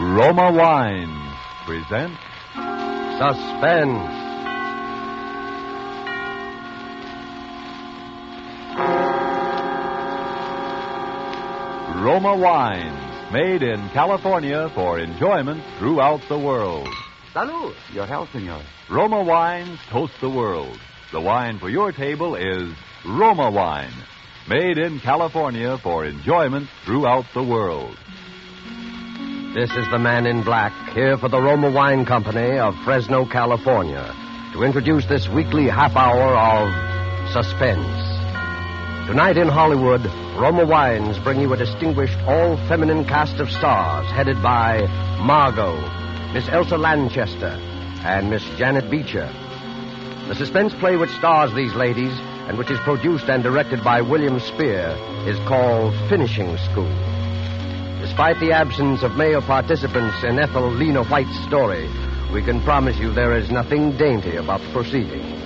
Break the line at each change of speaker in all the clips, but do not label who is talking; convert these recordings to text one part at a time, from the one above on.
Roma Wines present
Suspense.
Roma Wines, made in California for enjoyment throughout the world.
Salud. Your health, senor.
Roma Wines toast the world. The wine for your table is Roma Wine, made in California for enjoyment throughout the world.
This is the man in black, here for the Roma Wine Company of Fresno, California, to introduce this weekly half hour of Suspense. Tonight in Hollywood, Roma Wines bring you a distinguished all-feminine cast of stars headed by Margot, Miss Elsa Lanchester, and Miss Janet Beecher. The suspense play which stars these ladies and which is produced and directed by William Spear is called Finishing School. Despite the absence of male participants in Ethel Lena White's story, we can promise you there is nothing dainty about the proceedings.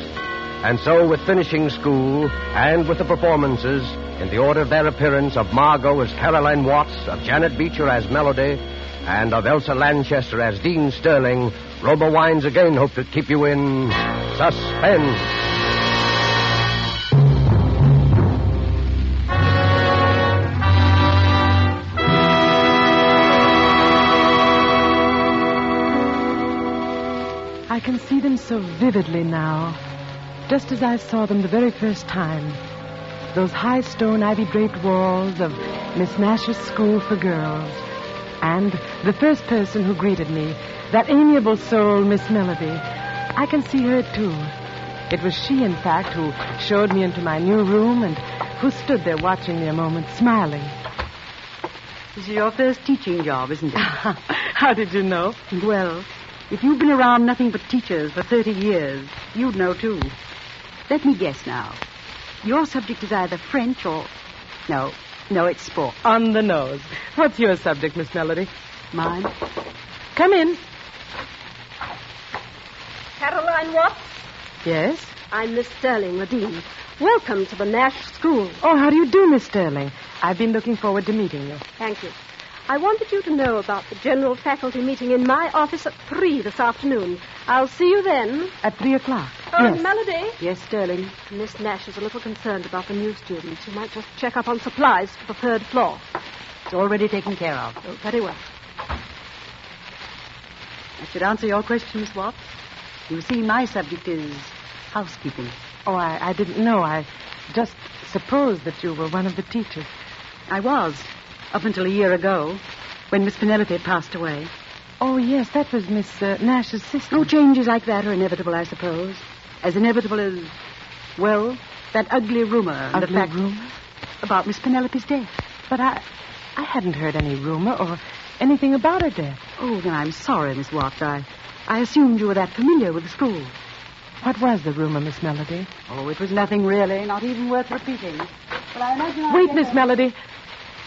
And so, with Finishing School, and with the performances, in the order of their appearance, of Margot as Caroline Watts, of Janet Beecher as Melody, and of Elsa Lanchester as Dean Sterling, Roma Wines again hope to keep you in suspense.
I can see them so vividly now, just as I saw them the very first time. Those high stone ivy-draped walls of Miss Nash's School for Girls. And the first person who greeted me, that amiable soul, Miss Melody. I can see her, too. It was she, in fact, who showed me into my new room and who stood there watching me a moment, smiling.
This is your first teaching job, isn't it?
How did you know?
Well, if you've been around nothing but teachers for 30 years, you'd know, too. Let me guess now. Your subject is either French or... No, it's sport.
On the nose. What's your subject, Miss Melody?
Mine?
Come in.
Caroline Watts?
Yes?
I'm Miss Sterling, the dean. Welcome to the Nash School.
Oh, how do you do, Miss Sterling? I've been looking forward to meeting you.
Thank you. I wanted you to know about the general faculty meeting in my office at 3 this afternoon. I'll see you then.
At 3 o'clock?
Oh,
Yes.
Melody.
Yes, Sterling.
Miss Nash is a little concerned about the new students. You might just check up on supplies for the 3rd floor.
It's already taken care of.
Oh, very well.
I should answer your question, Miss Watts. You see, my subject is housekeeping.
Oh, I didn't know. I just supposed that you were one of the teachers.
I was, up until a year ago, when Miss Penelope passed away.
Oh, yes, that was Miss Nash's sister.
No changes like that are inevitable, I suppose. As inevitable as, well, that ugly rumor. and the
Ugly
fact
rumor?
about Miss Penelope's death.
But I hadn't heard any rumor or anything about her death.
Oh, then I'm sorry, Miss Watts. I assumed you were that familiar with the school.
What was the rumor, Miss Melody?
Oh, it was nothing really, not even worth repeating. But I imagine
Wait, Miss Melody.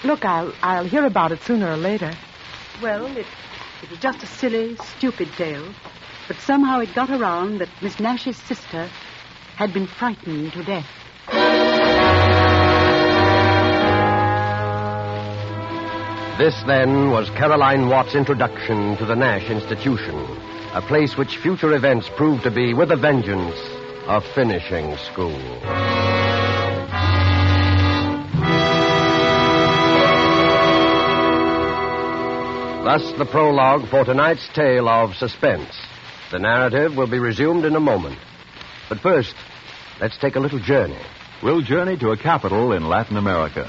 Look, I'll hear about it sooner or later.
Well, it was just a silly, stupid tale. But somehow it got around that Miss Nash's sister had been frightened to death.
This, then, was Caroline Watts' introduction to the Nash Institution, a place which future events proved to be, with a vengeance, a finishing school. Thus, the prologue for tonight's tale of suspense. The narrative will be resumed in a moment. But first, let's take a little journey.
We'll journey to a capital in Latin America.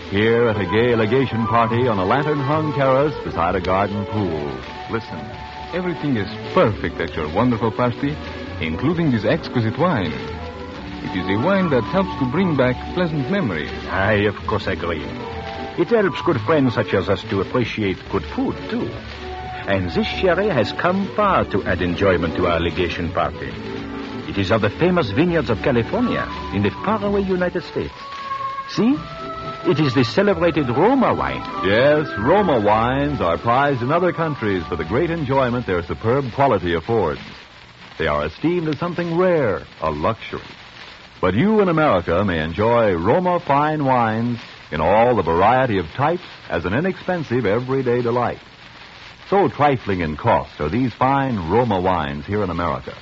Here at a gay legation party on a lantern-hung terrace beside a garden pool. Listen.
Everything is perfect at your wonderful party, including this exquisite wine. It is a wine that helps to bring back pleasant memories.
I, of course, agree. It helps good friends such as us to appreciate good food, too. And this sherry has come far to add enjoyment to our legation party. It is of the famous vineyards of California in the faraway United States. See? It is the celebrated Roma wine.
Yes, Roma wines are prized in other countries for the great enjoyment their superb quality affords. They are esteemed as something rare, a luxury. But you in America may enjoy Roma fine wines in all the variety of types as an inexpensive everyday delight. So trifling in cost are these fine Roma wines here in America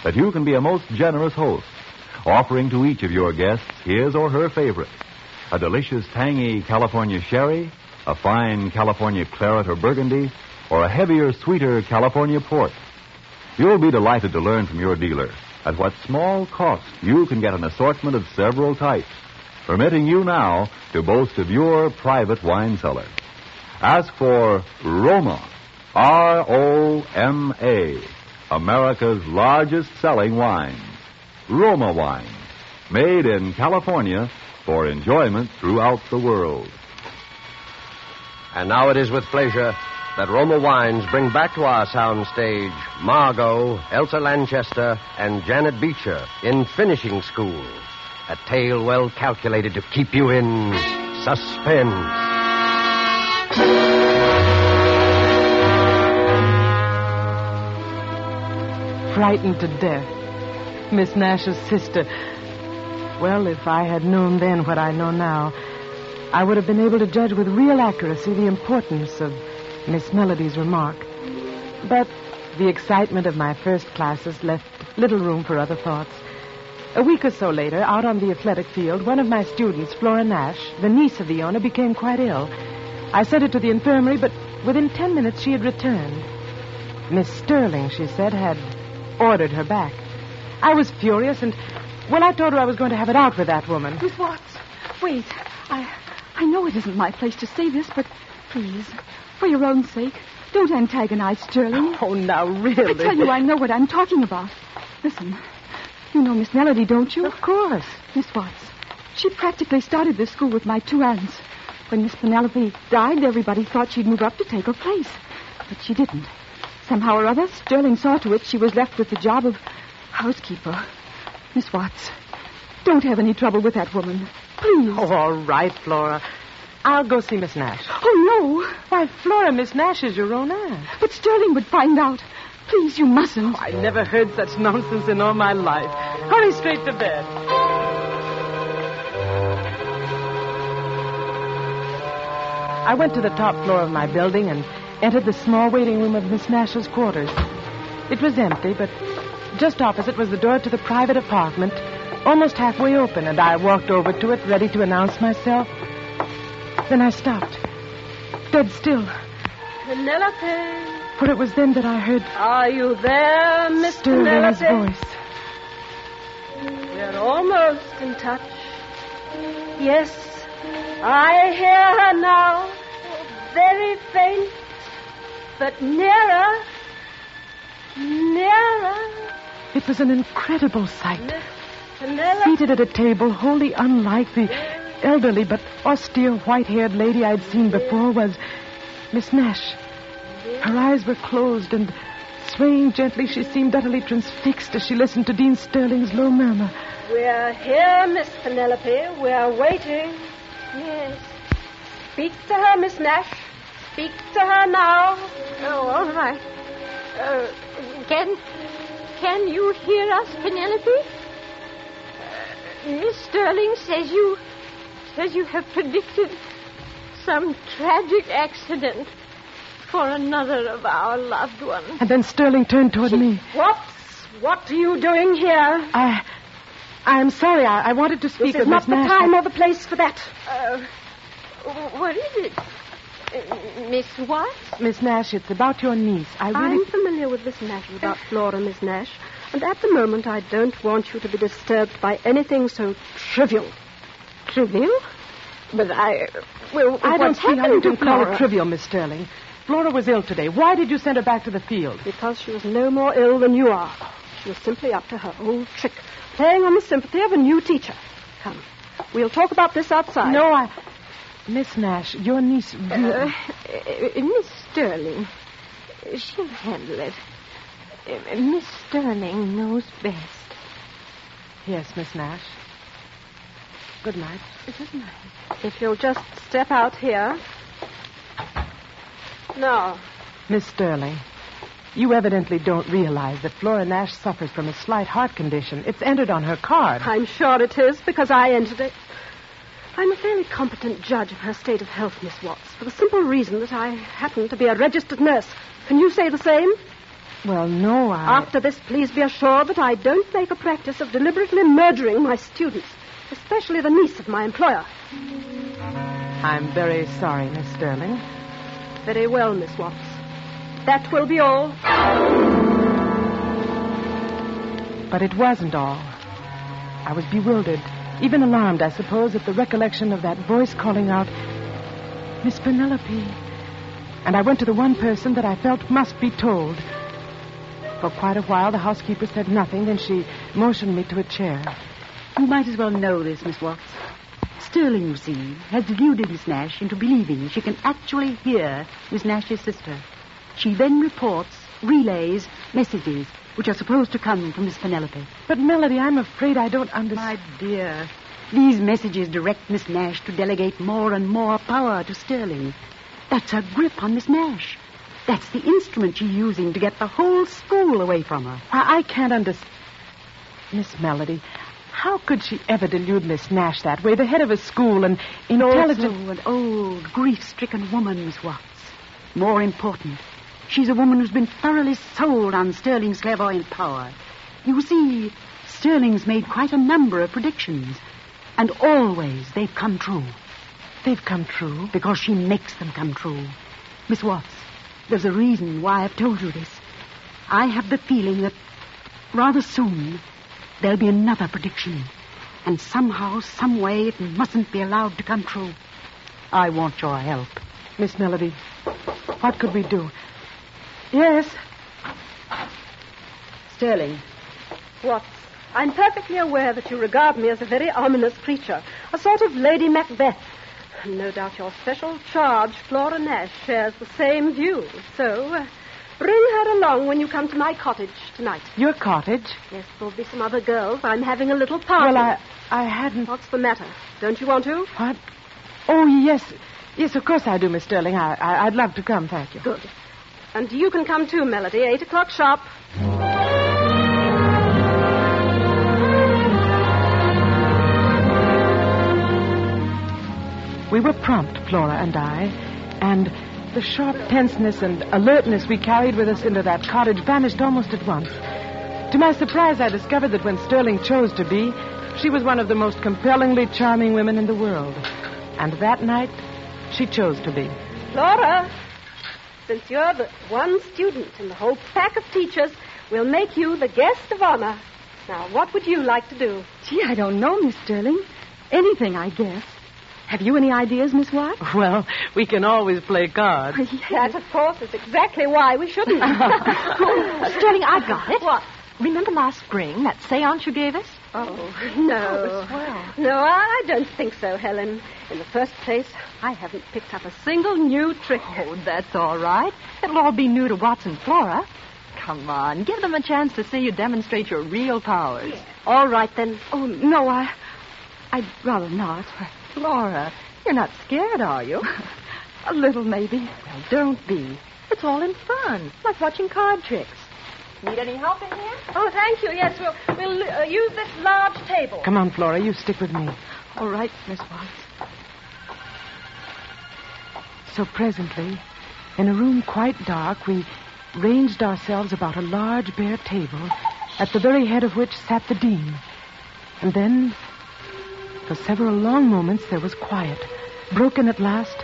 that you can be a most generous host, offering to each of your guests his or her favorite. A delicious, tangy California sherry, a fine California claret or burgundy, or a heavier, sweeter California port. You'll be delighted to learn from your dealer at what small cost you can get an assortment of several types, permitting you now to boast of your private wine cellar. Ask for Roma, R-O-M-A, America's largest selling wines. Roma wines, made in California for enjoyment throughout the world.
And now it is with pleasure that Roma Wines bring back to our soundstage Margot, Elsa Lanchester, and Janet Beecher in Finishing School, a tale well calculated to keep you in suspense.
Frightened to death. Miss Nash's sister. Well, if I had known then what I know now, I would have been able to judge with real accuracy the importance of Miss Melody's remark. But the excitement of my first classes left little room for other thoughts. A week or so later, out on the athletic field, one of my students, Flora Nash, the niece of the owner, became quite ill. I sent her to the infirmary, but within 10 minutes she had returned. Miss Sterling, she said, had ordered her back. I was furious, and, well, I told her I was going to have it out with that woman.
Miss Watts, wait. I know it isn't my place to say this, but please, for your own sake, don't antagonize Sterling.
Oh, now, really?
I tell you, I know what I'm talking about. Listen, you know Miss Melody, don't you?
Of course.
Miss Watts, she practically started this school with my two aunts. When Miss Penelope died, everybody thought she'd move up to take her place. But she didn't. Somehow or other, Sterling saw to it she was left with the job of housekeeper. Miss Watts, don't have any trouble with that woman. Please.
Oh, all right, Flora. I'll go see Miss Nash.
Oh, no.
Why, Flora, Miss Nash is your own aunt.
But Sterling would find out. Please, you mustn't.
Oh, I never heard such nonsense in all my life. Hurry straight to bed. I went to the top floor of my building and entered the small waiting room of Miss Nash's quarters. It was empty, but just opposite was the door to the private apartment, almost halfway open, and I walked over to it, ready to announce myself. Then I stopped, dead still.
Penelope.
For it was then that I heard...
Are you there, Miss
Sterling's
Penelope?
voice.
We're almost in touch. Yes, I hear her now. Very faint, but nearer. Nearer.
It was an incredible sight.
Miss Penelope.
Seated at a table wholly unlike the elderly but austere white-haired lady I'd seen before was Miss Nash. Her eyes were closed, and swaying gently, she seemed utterly transfixed as she listened to Dean Sterling's low murmur.
We're here, Miss Penelope. We're waiting. Yes. Speak to her, Miss Nash. Speak to her now.
Oh, all right. Can you hear us, Penelope? Miss Sterling says you have predicted some tragic accident for another of our loved ones.
And then Sterling turned toward me.
What are you doing here?
I'm sorry. I wanted to speak
This
with
is
Miss
not
Nash.
the time or the place for that.
What is it? Miss what?
Miss Nash, it's about your niece.
I'm familiar with this matter about Flora, Miss Nash, and at the moment I don't want you to be disturbed by anything so trivial.
Trivial? But
I don't see how you can call it trivial, Miss Sterling. Flora was ill today. Why did you send her back to the field?
Because she was no more ill than you are. She was simply up to her old trick, playing on the sympathy of a new teacher. Come, we'll talk about this outside.
No, Miss Nash, your niece...
Miss Sterling, she'll handle it. Miss Sterling knows best.
Yes, Miss Nash. Good night.
Good night.
If you'll just step out here. No.
Miss Sterling, you evidently don't realize that Flora Nash suffers from a slight heart condition. It's entered on her card.
I'm sure it is, because I entered it. I'm a fairly competent judge of her state of health, Miss Watts, for the simple reason that I happen to be a registered nurse. Can you say the same?
Well, no,
After this, please be assured that I don't make a practice of deliberately murdering my students, especially the niece of my employer.
I'm very sorry, Miss Sterling.
Very well, Miss Watts. That will be all.
But it wasn't all. I was bewildered, even alarmed, I suppose, at the recollection of that voice calling out, Miss Penelope. And I went to the one person that I felt must be told. For quite a while, the housekeeper said nothing, then she motioned me to a chair.
You might as well know this, Miss Watts. Sterling, you see, has deluded Miss Nash into believing she can actually hear Miss Nash's sister. She then relays messages which are supposed to come from Miss Penelope.
But, Melody, I'm afraid I don't understand.
My dear, these messages direct Miss Nash to delegate more and more power to Sterling. That's her grip on Miss Nash. That's the instrument she's using to get the whole school away from her.
I can't understand. Miss Melody, how could she ever delude Miss Nash that way? The head of a school and intelligent...
Also an old, grief-stricken woman, Miss Watts. More important, she's a woman who's been thoroughly sold on Sterling's clairvoyant power. You see, Sterling's made quite a number of predictions, and always they've come true.
They've come true?
Because she makes them come true. Miss Watts, there's a reason why I've told you this. I have the feeling that rather soon there'll be another prediction, and somehow, some way, it mustn't be allowed to come true. I want your help.
Miss Melody, what could we do? Yes?
Sterling.
Watts, I'm perfectly aware that you regard me as a very ominous creature, a sort of Lady Macbeth. No doubt your special charge, Flora Nash, shares the same view. So, bring her along when you come to my cottage tonight.
Your cottage?
Yes, there'll be some other girls. I'm having a little party.
Well, I hadn't...
What's the matter? Don't you want to?
What? Oh, yes. Yes, of course I do, Miss Sterling. I'd love to come, thank you.
Good. And you can come too, Melody, 8 o'clock sharp.
We were prompt, Flora and I, and the sharp tenseness and alertness we carried with us into that cottage vanished almost at once. To my surprise, I discovered that when Sterling chose to be, she was one of the most compellingly charming women in the world. And that night, she chose to be.
Flora, since you're the one student in the whole pack of teachers, we'll make you the guest of honor. Now, what would you like to do?
Gee, I don't know, Miss Sterling. Anything, I guess. Have you any ideas, Miss Watts?
Well, we can always play cards.
That, of course, is exactly why we shouldn't.
Sterling, I've got it.
What?
Remember last spring, that seance you gave us?
Oh, no.
Oh, swell.
No, I don't think so, Helen. In the first place, I haven't picked up a single new trick.
Oh, that's all right. It'll all be new to Watts and Flora. Come on, give them a chance to see you demonstrate your real powers.
Yeah. All right, then.
Oh, no, I'd rather not.
Flora, you're not scared, are you?
A little, maybe.
Well, don't be. It's all in fun, like watching card tricks. Need any help in here?
Oh, thank you. Yes, we'll use this large table.
Come on, Flora, you stick with me.
All right, Miss Watts.
So presently, in a room quite dark, we ranged ourselves about a large bare table, at the very head of which sat the dean. And then, for several long moments, there was quiet, broken at last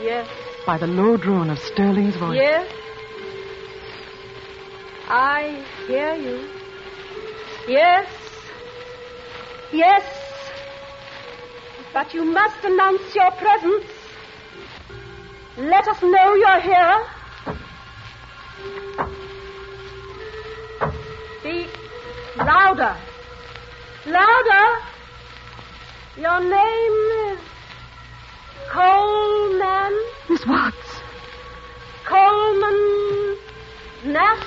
Yes.
by the low drone of Sterling's voice.
Yes. I hear you. Yes. Yes. But you must announce your presence. Let us know you're here. Speak louder. Louder. Your name is Coleman.
Miss Watts.
Coleman Nash.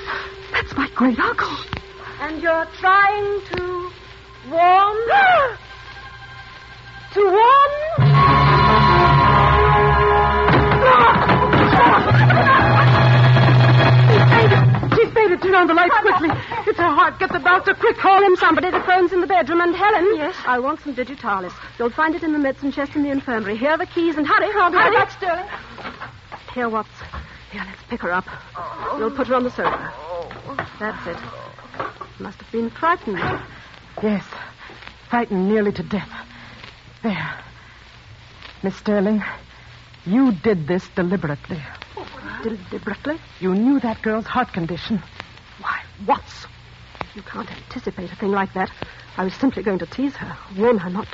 That's my great uncle.
And you're trying to warn? To warn?
She's faded. Turn on the lights quickly. It's her heart. Get the doctor. Quick, call him something.
somebody. The phone's in the bedroom. And Helen.
Yes?
I want some digitalis. You'll find it in the medicine chest in the infirmary. Here are the keys, and hurry.
Hurry back, Sterling.
Here, Watts. Here, let's pick her up. We'll put her on the sofa. That's it. Must have been frightened.
Yes. Frightened nearly to death. There. Miss Sterling, you did this deliberately.
Deliberately?
You knew that girl's heart condition.
Why, Watts? You can't anticipate a thing like that. I was simply going to tease her, warn her not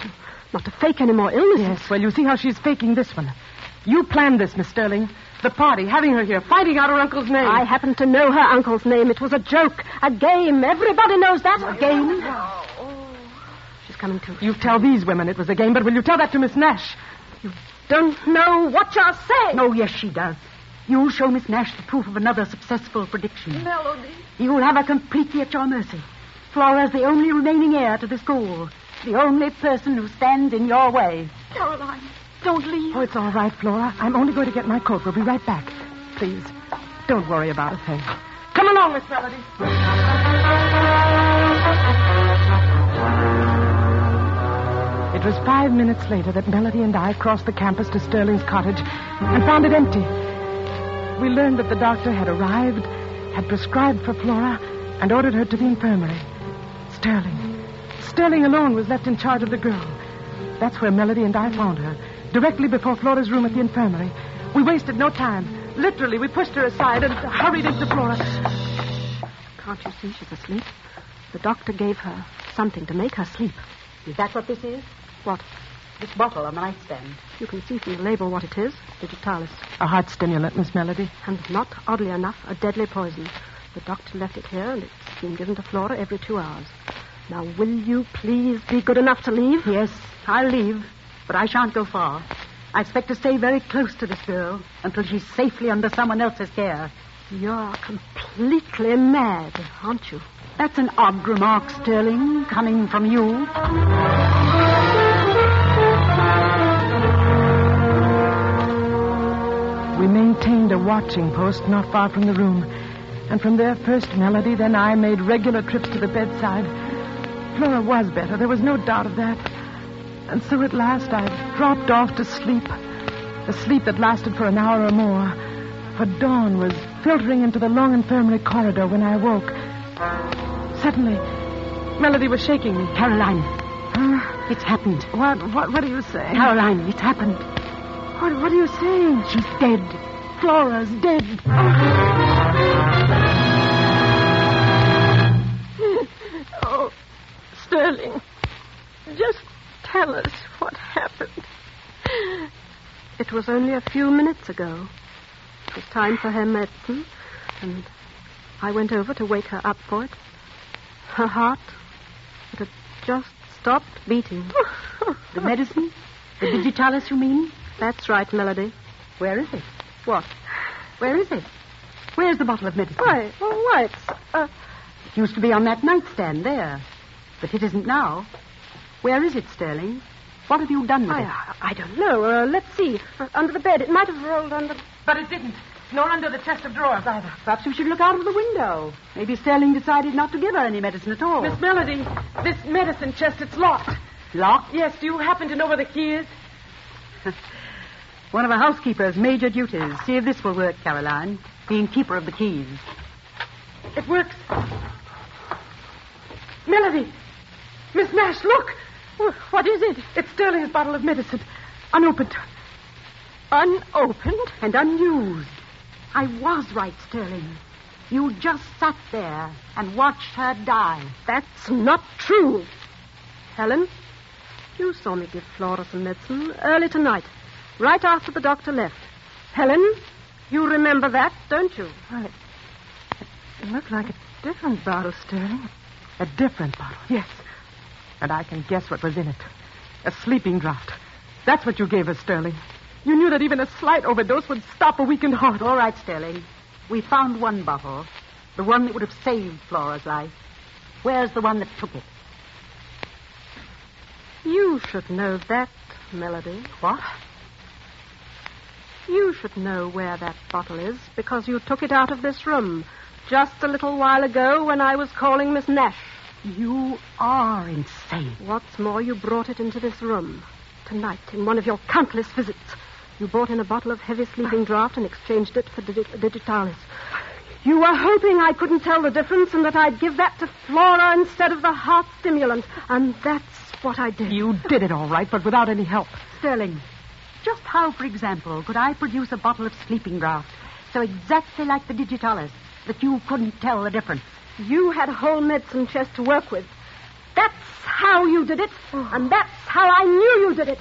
to fake any more illnesses.
Yes, well, you see how she's faking this one. You planned this, Miss Sterling. The party, having her here, finding out her uncle's name.
I happen to know her uncle's name. It was a joke, a game. Everybody knows that. A game. She's coming to.
You tell these women it was a game, but will you tell that to Miss Nash?
You don't know what you're saying.
Oh, yes, she does. You'll show Miss Nash the proof of another successful prediction.
Melody.
You'll have her completely at your mercy. Flora's the only remaining heir to the school. The only person who stands in your way.
Caroline, don't leave.
Oh, it's all right, Flora. I'm only going to get my coat. We'll be right back. Please, don't worry about a thing. Come along, Miss Melody. It was 5 minutes later that Melody and I crossed the campus to Sterling's cottage and found it empty. We learned that the doctor had arrived, had prescribed for Flora, and ordered her to the infirmary. Sterling alone was left in charge of the girl. That's where Melody and I found her, directly before Flora's room at the infirmary. We wasted no time. Literally, we pushed her aside and hurried into Flora.
Can't you see she's asleep? The doctor gave her something to make her sleep.
Is that what this is?
What?
This bottle on the nightstand.
You can see from the label what it is. Digitalis.
A heart stimulant, Miss Melody.
And not, oddly enough, a deadly poison. The doctor left it here, and it's been given to Flora every 2 hours. Now, will you please be good enough to leave?
Yes, I'll leave, but I shan't go far. I expect to stay very close to this girl until she's safely under someone else's care.
You're completely mad, aren't you?
That's an odd remark, Sterling, coming from you.
We maintained a watching post not far from the room. And from there, first Melody, then I made regular trips to the bedside. Flora was better, there was no doubt of that. And so at last I dropped off to sleep. A sleep that lasted for an hour or more. For dawn was filtering into the long infirmary corridor when I awoke. Suddenly, Melody was shaking me.
Caroline, it's happened.
What are you saying?
Caroline, it's happened.
What are you saying?
She's dead. Flora's dead.
Oh, Sterling, just tell us what happened.
It was only a few minutes ago. It was time for her medicine, and I went over to wake her up for it. Her heart, it had just stopped beating.
The medicine? The digitalis, you mean?
That's right, Melody.
Where is it?
What?
Where is it? Where's the bottle of medicine?
Why,
It used to be on that nightstand there. But it isn't now. Where is it, Sterling? What have you done with it?
I don't know. Let's see. Under the bed. It might have rolled under...
But it didn't. Nor under the chest of drawers either.
Perhaps we should look out of the window. Maybe Sterling decided not to give her any medicine at all.
Miss Melody, this medicine chest, it's locked.
Locked?
Yes, do you happen to know where the key is?
One of a housekeeper's major duties. See if this will work, Caroline. Being keeper of the keys.
It works. Melody! Miss Nash, look!
What is it?
It's Sterling's bottle of medicine. Unopened.
Unopened?
And unused. I was right, Sterling. You just sat there and watched her die.
That's not true. Helen, you saw me give Flora some medicine early tonight, right after the doctor left. Helen, you remember that, don't you?
Well, it looked like a different bottle, Sterling. A different bottle, yes. And I can guess what was in it. A sleeping draught. That's what you gave us, Sterling. You knew that even a slight overdose would stop a weakened heart.
All right, Sterling. We found one bottle. The one that would have saved Flora's life. Where's the one that took it?
You should know that, Melody.
What?
You should know where that bottle is because you took it out of this room just a little while ago when I was calling Miss Nash.
You are insane.
What's more, you brought it into this room. Tonight, in one of your countless visits, you brought in a bottle of heavy sleeping draught and exchanged it for digitalis. You were hoping I couldn't tell the difference and that I'd give that to Flora instead of the heart stimulant. And that's what I did.
You did it all right, but without any help. Sterling, just how, for example, could I produce a bottle of sleeping draught so exactly like the digitalis that you couldn't tell the difference?
You had a whole medicine chest to work with. That's how you did it, and that's how I knew you did it.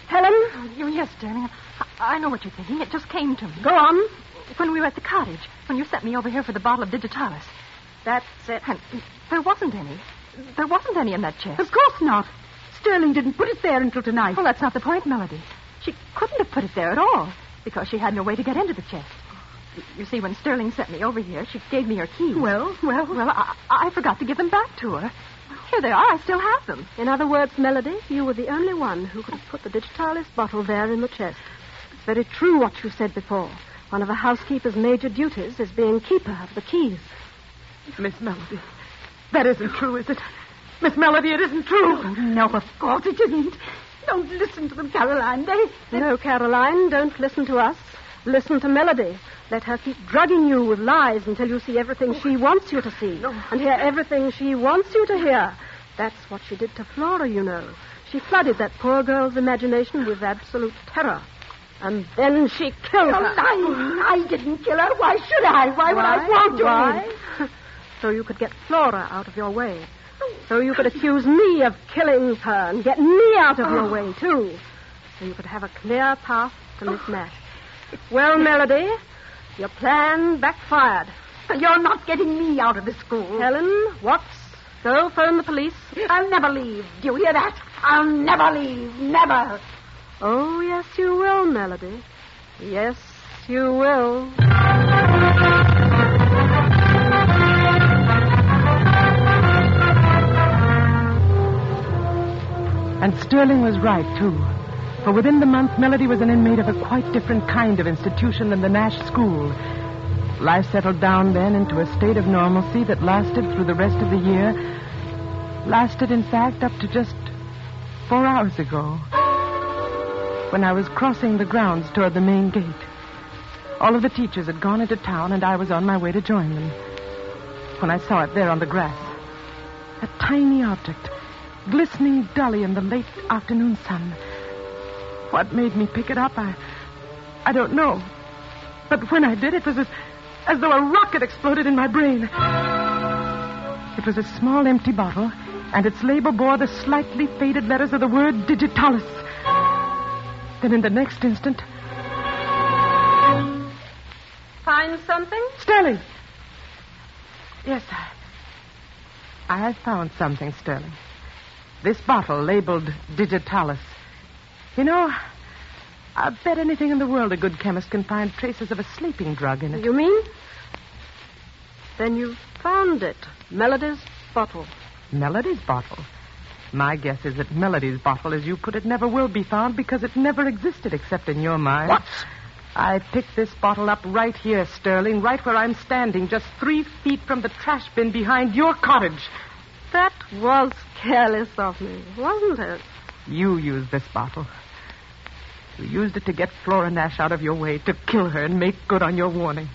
Helen?
Yes, Sterling. I know what you're thinking. It just came to me.
Go on.
When we were at the cottage, when you sent me over here for the bottle of digitalis.
That's it.
And there wasn't any. There wasn't any in that chest.
Of course not. Sterling didn't put it there until tonight.
Well, that's not the point, Melody. She couldn't have put it there at all because she had no way to get into the chest. You see, when Sterling sent me over here, she gave me her keys.
Well,
I forgot to give them back to her. Here they are. I still have them.
In other words, Melody, you were the only one who could have put the digitalis bottle there in the chest. It's very true what you said before. One of a housekeeper's major duties is being keeper of the keys.
Miss Melody, that isn't true, is it? Miss Melody, it isn't true. Oh, no, of course it isn't. Don't listen to them, Caroline.
No, Caroline, don't listen to us. Listen to Melody. Let her keep drugging you with lies until you see everything she wants you to see. And hear everything she wants you to hear. That's what she did to Flora, you know. She flooded that poor girl's imagination with absolute terror. And then she killed her.
I didn't kill her. Why should I? Why would I want to?
Why? So you could get Flora out of your way. So you could accuse me of killing her and get me out of your way, too. So you could have a clear path to Miss Nash. Well, Melody, your plan backfired.
You're not getting me out of the school.
Helen, Watts, go phone the police.
I'll never leave. Do you hear that? I'll never leave. Never.
Oh, yes, you will, Melody. Yes, you will.
And Sterling was right, too. For within the month, Melody was an inmate of a quite different kind of institution than the Nash School. Life settled down then into a state of normalcy that lasted through the rest of the year. Lasted, in fact, up to just 4 hours ago, when I was crossing the grounds toward the main gate. All of the teachers had gone into town, and I was on my way to join them. When I saw it there on the grass, a tiny object, glistening dully in the late afternoon sun. What made me pick it up, I don't know. But when I did, it was as though a rocket exploded in my brain. It was a small empty bottle, and its label bore the slightly faded letters of the word digitalis. Then in the next instant...
Find something?
Sterling! Yes, I found something, Sterling. This bottle labeled digitalis. You know, I'll bet anything in the world a good chemist can find traces of a sleeping drug in it.
You mean? Then you found it. Melody's bottle.
Melody's bottle? My guess is that Melody's bottle, as you put it, never will be found because it never existed except in your mind.
What?
I picked this bottle up right here, Sterling, right where I'm standing, just 3 feet from the trash bin behind your cottage.
That was careless of me, wasn't it?
You used this bottle. You used it to get Flora Nash out of your way, to kill her and make good on your warning.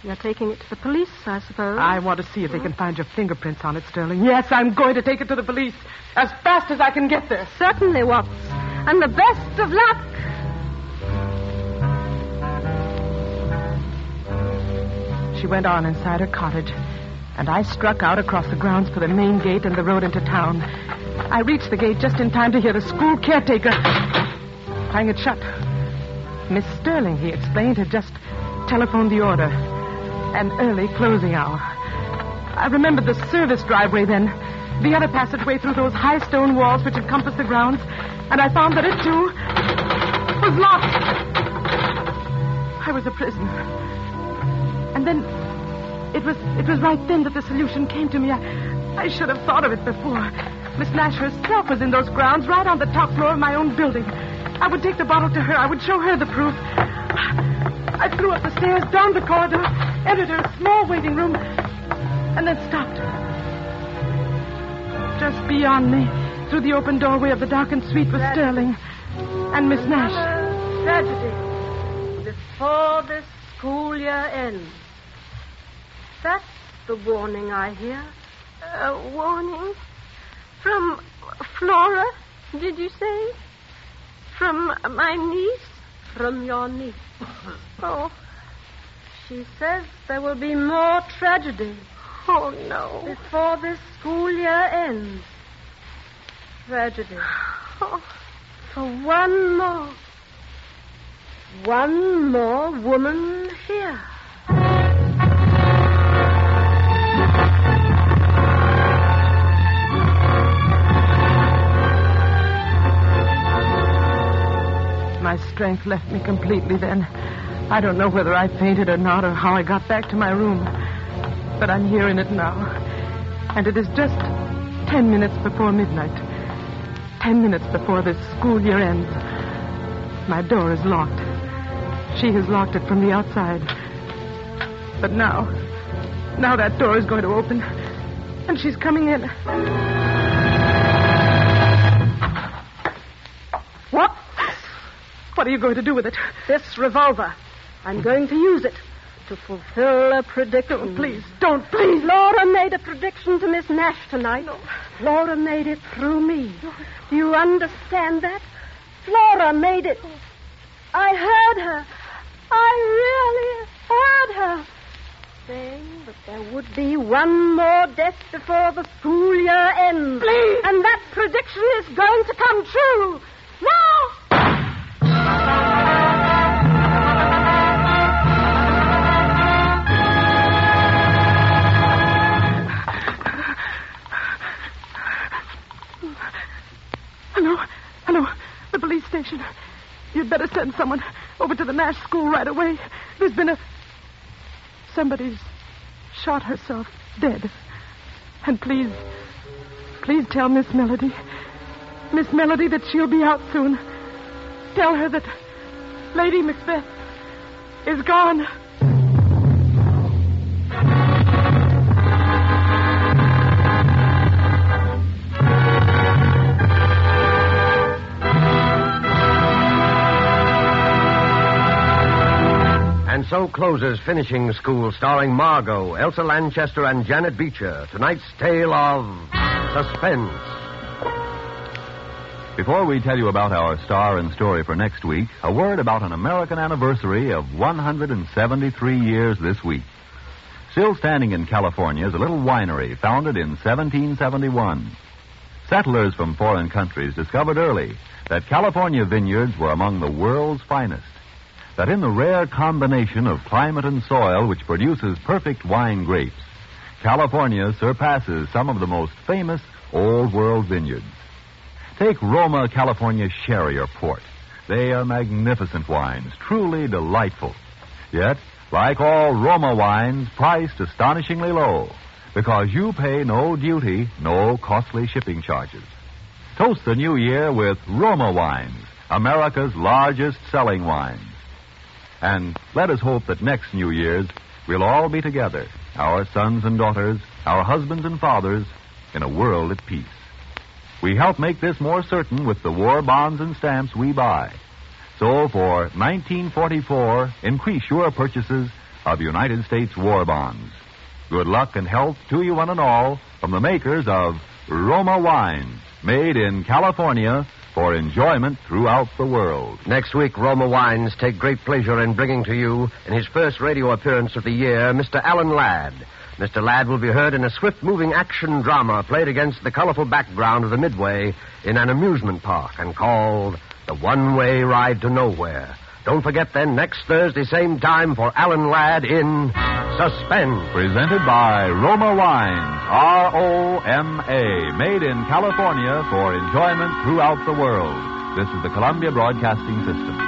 You're taking it to the police, I suppose?
I want to see if they can find your fingerprints on it, Sterling. Yes, I'm going to take it to the police as fast as I can get there.
Certainly, Watts. And the best of luck.
She went on inside her cottage, and I struck out across the grounds for the main gate and the road into town. I reached the gate just in time to hear the school caretaker bang it shut. Miss Sterling, he explained, had just telephoned the order. An early closing hour. I remembered the service driveway then, the other passageway through those high stone walls which encompassed the grounds, and I found that it, too, was locked. I was a prisoner. And then it was right then that the solution came to me. I should have thought of it before. Miss Nash herself was in those grounds, right on the top floor of my own building. I would take the bottle to her. I would show her the proof. I flew up the stairs, down the corridor, entered her small waiting room, and then stopped. just beyond me, through the open doorway of the darkened suite, was Sterling and Miss Nash.
Tragedy. Before this school year ends. That's the warning I hear.
A warning? From Flora, did you say? From my niece?
From your niece.
Oh.
She says there will be more tragedy.
Oh, no.
Before this school year ends. Tragedy.
Oh.
For one more woman here.
My strength left me completely then. I don't know whether I fainted or not, or how I got back to my room. But I'm here in it now. And it is just 10 minutes before midnight. 10 minutes before this school year ends. My door is locked. She has locked it from the outside. But now that door is going to open. And she's coming in.
What?
What are you going to do with it?
This revolver. I'm going to use it to fulfill a prediction.
Oh, please, don't, please.
Flora made a prediction to Miss Nash tonight. No. Flora made it through me. Do you understand that? Flora made it. I heard her. I really heard her saying that there would be one more death before the school year ends.
Please.
And that prediction is going to come true. Now!
Hello. The police station. You'd better send someone over to the Nash school right away. There's been somebody's shot herself dead. And please tell Miss Melody that she'll be out soon. Tell her that Lady Macbeth is gone.
And so closes Finishing School, starring Margot, Elsa Lanchester, and Janet Beecher. Tonight's tale of suspense.
Before we tell you about our star and story for next week, a word about an American anniversary of 173 years this week. Still standing in California is a little winery founded in 1771. Settlers from foreign countries discovered early that California vineyards were among the world's finest. That in the rare combination of climate and soil which produces perfect wine grapes, California surpasses some of the most famous old world vineyards. Take Roma California Sherry or Port. They are magnificent wines, truly delightful. Yet, like all Roma wines, priced astonishingly low, because you pay no duty, no costly shipping charges. Toast the new year with Roma wines, America's largest selling wines. And let us hope that next New Year's we'll all be together, our sons and daughters, our husbands and fathers, in a world at peace. We help make this more certain with the war bonds and stamps we buy. So for 1944, increase your purchases of United States war bonds. Good luck and health to you one and all from the makers of Roma wines, made in California for enjoyment throughout the world.
Next week, Roma Wines take great pleasure in bringing to you, in his first radio appearance of the year, Mr. Alan Ladd. Mr. Ladd will be heard in a swift-moving action drama played against the colorful background of the Midway in an amusement park and called The One-Way Ride to Nowhere. Don't forget then, next Thursday, same time, for Alan Ladd in Suspense.
Presented by Roma Wines, R-O-M-A, made in California for enjoyment throughout the world. This is the Columbia Broadcasting System.